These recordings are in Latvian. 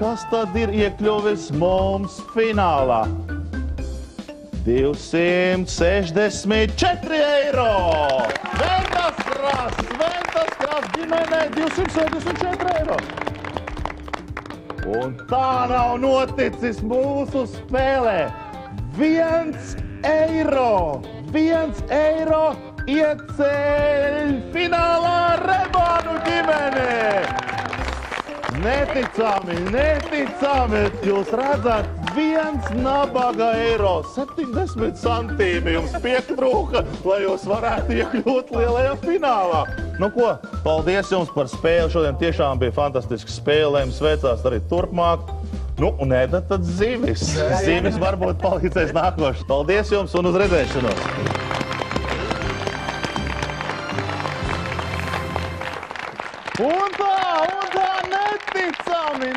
kas tad ir iekļuvis mums finālā? 264 eiro! Ventas krāsas ģimenei 264 eiro! Un tā nav noticis mūsu spēlē. 1 eiro! 1 eiro ieceļ finālā Rebānu ģimene! Neticami! Jūs redzat, 1 nabaga eiro, 70 centīmi jums pietrūka, lai jūs varētu iekļūt lielajā finālā. Nu ko, paldies jums par spēli. Šodien tiešām bija fantastiski spēlējums. Sveicās arī turpmāk. Nu, un ēdat tad zivis. Zivis varbūt palīdzēs nākošais. Paldies jums un uz redzēšanos! Un tā, neticami,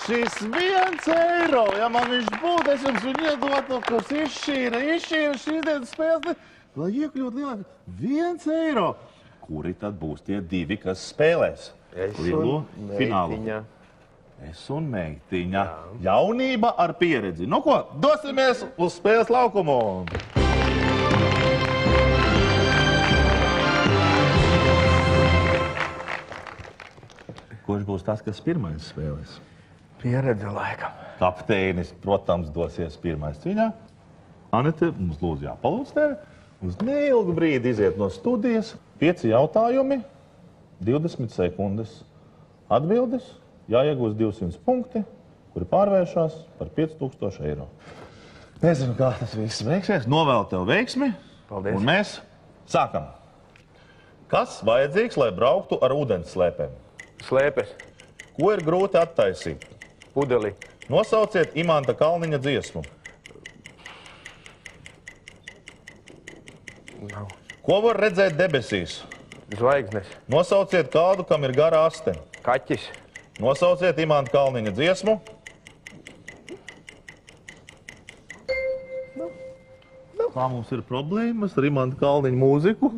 šis 1 eiro, ja man viņš būtu, es jums viņu iedotu, kas izšķīra šīs dienas spēles, lai iekļūt lielāk 1 eiro. Kuri tad būs tie divi, kas spēlēs lielo finālu? Es un meitiņa. Jaunība ar pieredzi. Nu ko, dosimies uz spēles laukumu! Kurš būs tas, kas pirmais spēlēs? Pieredze laikam. Kapteinis, protams, dosies pirmais ciņā. Anete, mums lūdzu jāpalūdz tevi. Uz neilgu brīdi iziet no studijas. 5 jautājumi, 20 sekundes. Atbildes, jāiegūst 200 punkti, kuri pārvēršās par 5000 eiro. Nezinu, kā tas viss veiksies. Novēlu tev veiksmi. Paldies. Un mēs sākam. Kas vajadzīgs, lai brauktu ar ūdens slēpēm? Slēpes. Ko ir grūti attaisīt? Pudeli. Nosauciet Imanta Kalniņa dziesmu. Nav. Ko var redzēt debesīs? Zvaigznes. Nosauciet kādu, kam ir gara aste. Kaķis. Nosauciet Imanta Kalniņa dziesmu. Kā mums ir problēmas ar Imanta Kalniņa mūziku?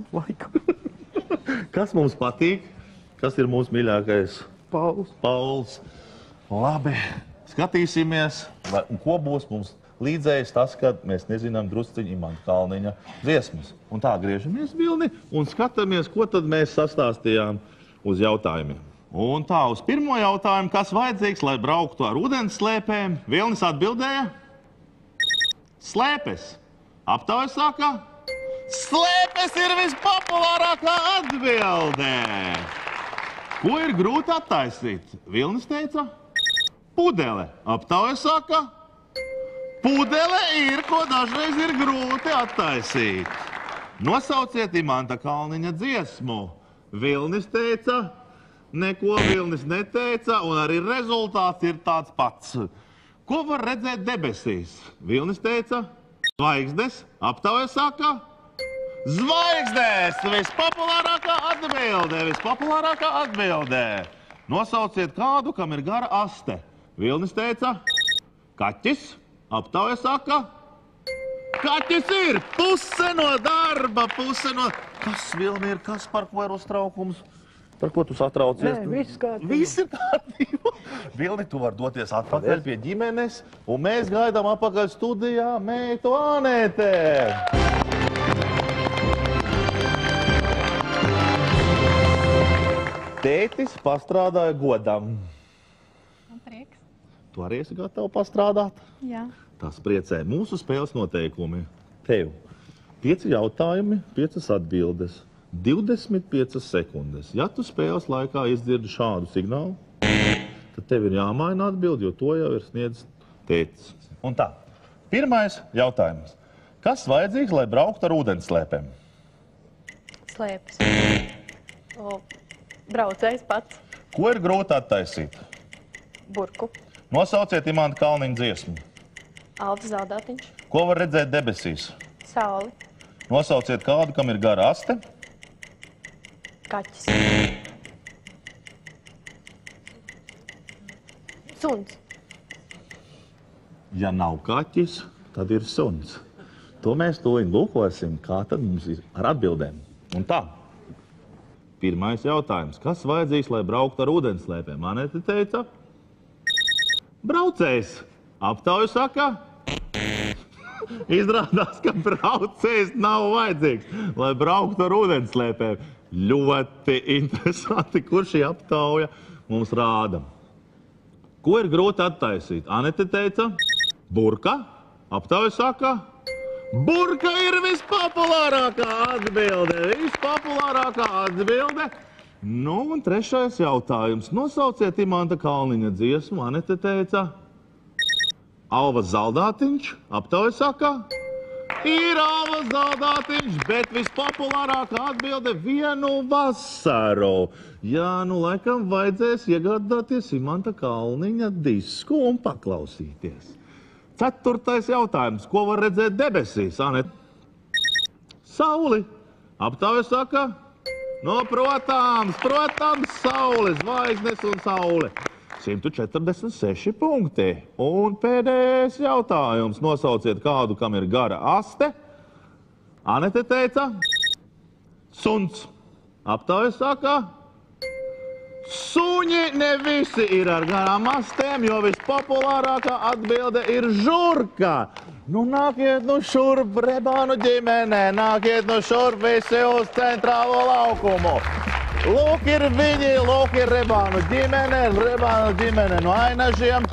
Kas mums patīk? Kas ir mūsu mīļākais? Pauls. Labi, skatīsimies. Un ko būs mums līdzējis tas, kad mēs nezinām drusciņu Imanta Kalniņa dziesmas. Un tā griežamies Vilni un skatāmies, ko tad mēs sastāstījām uz jautājumiem. Un tā, uz pirmo jautājumu, kas vajadzīgs, lai brauktu ar ūdens slēpēm? Vilnis atbildēja? Slēpes. Aptauja saka? Slēpes ir vispopulārākā atbildē. Ko ir grūti attaisīt? Vilnis teica? Pudele. Aptauja saka? Pudele ir, ko dažreiz ir grūti attaisīt. Nosauciet Imanta Kalniņa dziesmu. Vilnis teica? Neko Vilnis neteica, un arī rezultāts ir tāds pats. Ko var redzēt debesīs? Vilnis teica? Zvaigznes. Aptauja saka? Zvaigznes! Vispopulārākā atbildē. Nosauciet kādu, kam ir gara aste. Vilnis teica? Kaķis. Aptauja saka? Kaķis ir! Puse no darba, Kas, Vilni, ir? Kas, par ko ir uztraukums? Par ko tu satraucies? Nē, viss kārtībā. Viss ir kārtībā. Vilni, tu vari doties atpakaļ pie ģimenes, un mēs gaidām atpakaļ studijā meitu Anētē. Tētis pastrādāja godam. Man prieks. Tu arī esi gatava pastrādāt? Jā. Tas priecē. Mūsu spēles noteikumi. Tev 5 jautājumi, 5 atbildes, 25 sekundes. Ja tu spēles laikā izdzirdi šādu signālu, tad tev ir jāmaina atbildi, jo to jau ir sniedzis tētis. Un tā, pirmais jautājums. Kas vajadzīgs, lai brauktu ar ūdensslēpēm? Slēpes. Braucējs pats. Ko ir grūti attaisīt? Burku. Nosauciet Imanta Kalniņa dziesmu. Alfa Zaldātiņš. Ko var redzēt debesīs? Sauli. Nosauciet kādu, kam ir gara aste. Kaķis. Suns. Ja nav kaķis, tad ir suns. To mēs toļi lūkosim, kā tad mums ir ar atbildēm. Un tā. Pirmais jautājums. Kas vajadzīgs, lai brauktu ar ūdensslēpēm? Anete teica? Braucējs. Aptauja saka. Izrādās, ka braucējs nav vajadzīgs, lai brauktu ar ūdenslēpēm. Ļoti interesanti, kur šī aptauja mums rāda. Ko ir grūti attaisīt? Anete teica, burka. Aptauja saka, burka ir vispopulārākā atbilde. Vispopulārākā atbilde. Nu, un trešais jautājums. Nosauciet Imanta Kalniņa dziesmu. Anete teica, Alvas Zaldātiņš. Aptauja saka, ir Alvas Zaldātiņš, bet vispopulārākā atbilde Vienu vasaru. Jā, nu laikam vajadzēs iegādāties Imanta Kalniņa disku un paklausīties. Ceturtais jautājums. Ko var redzēt debesīs, Anete? Sauli. Aptauja saka, no, protams, saule, zvaigznes un saule. 146 punkti. Un pēdējais jautājums. Nosauciet kādu, kam ir gara aste. Anete teica, suns. Aptauja saka, suņi ne visi ir ar garām astēm, jo vispopulārākā atbilde ir žurka. Nu, nākiet nu šurp, Rebānu ģimenē, nākiet nu šurp visi uz centrālo laukumu. Lūk ir viņi, lūk ir Rebānu ģimene no Ainažiem.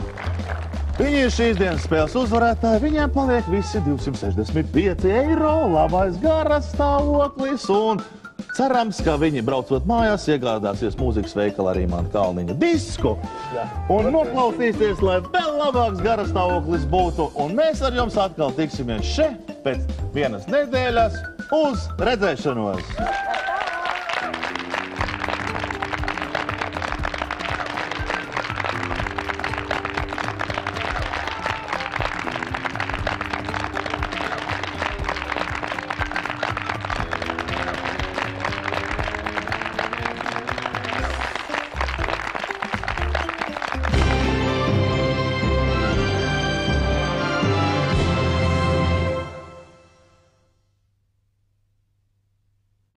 Viņi ir šīs dienas spēles uzvarētāji, viņiem paliek visi 265 eiro, labais garas stāvoklis un cerams, ka viņi braucot mājās iegādāsies mūzikas veikala arī Imanta Kalniņa disku un noklausīsies, lai vēl labāks garastāvoklis būtu. Un mēs ar jums atkal tiksimies šeit pēc vienas nedēļas uz redzēšanos!